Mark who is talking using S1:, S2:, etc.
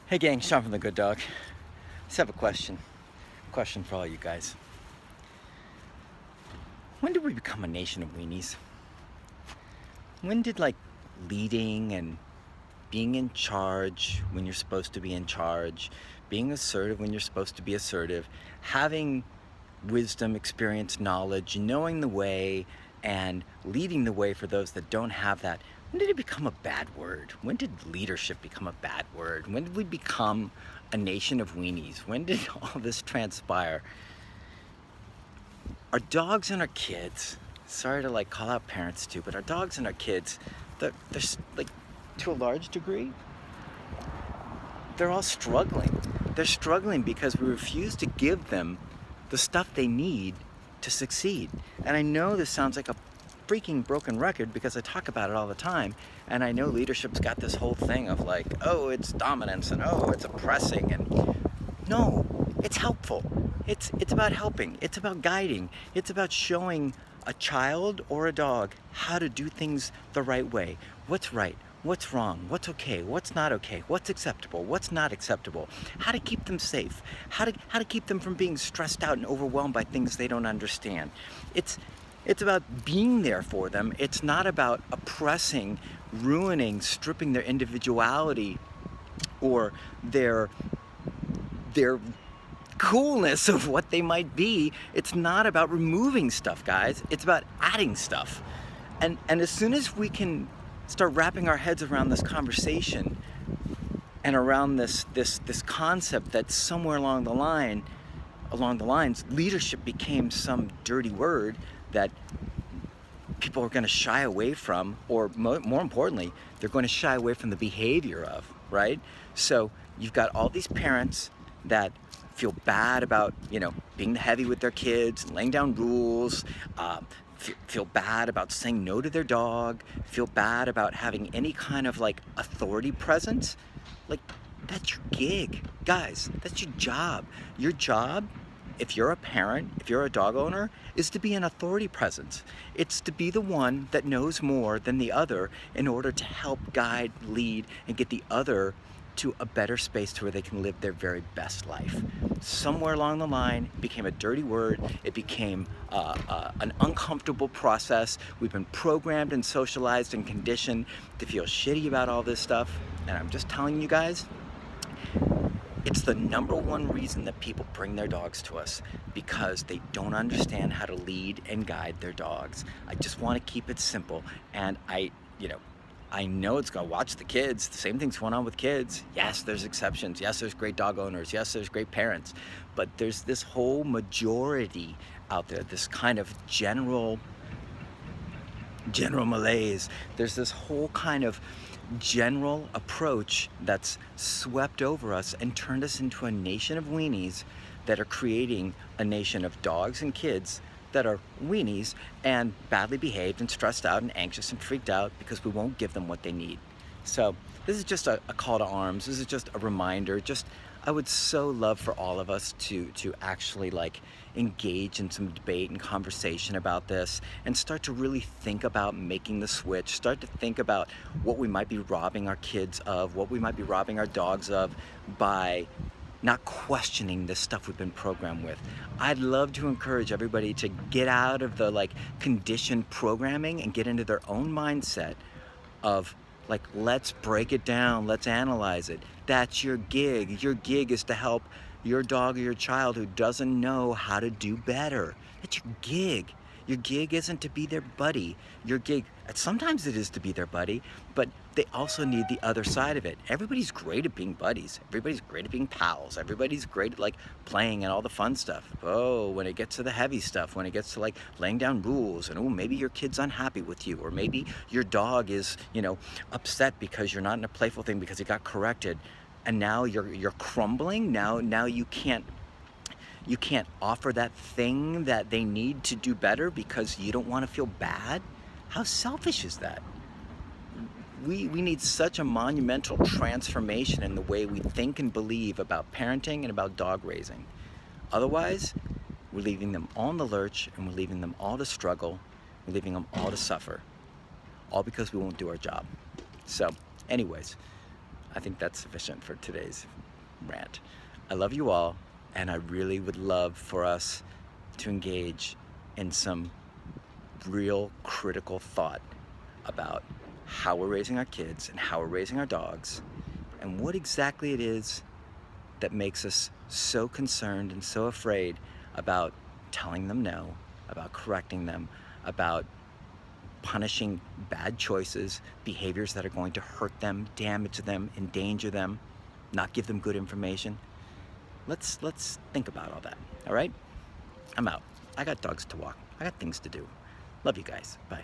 S1: Hey gang, Sean from The Good Dog. Just have a question for all you guys. When did we become a nation of weenies? When did leading and being in charge when you're supposed to be in charge, being assertive when you're supposed to be assertive, having wisdom, experience, knowledge, knowing the way, and leading the way for those that don't have that, when did it become a bad word? When did leadership become a bad word? When did we become a nation of weenies? When did all this transpire? Our dogs and our kids, sorry to call out parents too, but our dogs and our kids, they're to a large degree, they're all struggling. They're struggling because we refuse to give them the stuff they need to succeed. And I know this sounds like a freaking broken record because I talk about it all the time, and I know leadership's got this whole thing of oh, it's dominance, and oh, it's oppressing, and no, it's helpful. It's about helping. It's about guiding. It's about showing a child or a dog how to do things the right way. What's right, what's wrong, what's okay, what's not okay, what's acceptable, what's not acceptable, how to keep them safe, how to keep them from being stressed out and overwhelmed by things they don't understand. It's about being there for them. It's not about oppressing, ruining, stripping their individuality or their coolness of what they might be. It's not about removing stuff, guys. It's about adding stuff. And as soon as we can start wrapping our heads around this conversation and around this concept that somewhere along the lines, leadership became some dirty word that people are going to shy away from, or more importantly, they're going to shy away from the behavior of, right? So you've got all these parents that feel bad about, being heavy with their kids and laying down rules, feel bad about saying no to their dog, feel bad about having any kind of authority presence. That's your gig, guys. That's your job. Your job, if you're a parent, if you're a dog owner, is to be an authority presence. It's to be the one that knows more than the other in order to help guide, lead, and get the other to a better space to where they can live their very best life. Somewhere along the line, it became a dirty word. It became an uncomfortable process. We've been programmed and socialized and conditioned to feel shitty about all this stuff. And I'm just telling you guys, it's the number one reason that people bring their dogs to us, because they don't understand how to lead and guide their dogs. I just want to keep it simple. And I know it's going to watch the kids. The same thing's going on with kids. Yes, there's exceptions. Yes, there's great dog owners. Yes, there's great parents. But there's this whole majority out there, this kind of general malaise. There's this whole kind of general approach that's swept over us and turned us into a nation of weenies that are creating a nation of dogs and kids that are weenies and badly behaved and stressed out and anxious and freaked out because we won't give them what they need. So this is just a call to arms. This is just a reminder. I would so love for all of us to actually engage in some debate and conversation about this and start to really think about making the switch, start to think about what we might be robbing our kids of, what we might be robbing our dogs of by not questioning this stuff we've been programmed with. I'd love to encourage everybody to get out of the conditioned programming and get into their own mindset of let's break it down, let's analyze it. That's your gig. Your gig is to help your dog or your child who doesn't know how to do better. That's your gig. Your gig isn't to be their buddy. Your gig, sometimes it is to be their buddy, but they also need the other side of it. Everybody's great at being buddies. Everybody's great at being pals. Everybody's great at playing and all the fun stuff. Oh, when it gets to the heavy stuff, when it gets to laying down rules, and maybe your kid's unhappy with you, or maybe your dog is, upset because you're not in a playful thing because he got corrected, and now you're crumbling. Now you can't offer that thing that they need to do better because you don't want to feel bad. How selfish is that? We need such a monumental transformation in the way we think and believe about parenting and about dog raising. Otherwise, we're leaving them all in the lurch, and we're leaving them all to struggle. We're leaving them all to suffer, all because we won't do our job. So anyways, I think that's sufficient for today's rant. I love you all, and I really would love for us to engage in some real critical thought about how we're raising our kids and how we're raising our dogs, and what exactly it is that makes us so concerned and so afraid about telling them no, about correcting them, about punishing bad choices, behaviors that are going to hurt them, damage them, endanger them, not give them good information. Let's think about all that, all right? I'm out. I got dogs to walk. I got things to do. Love you guys. Bye.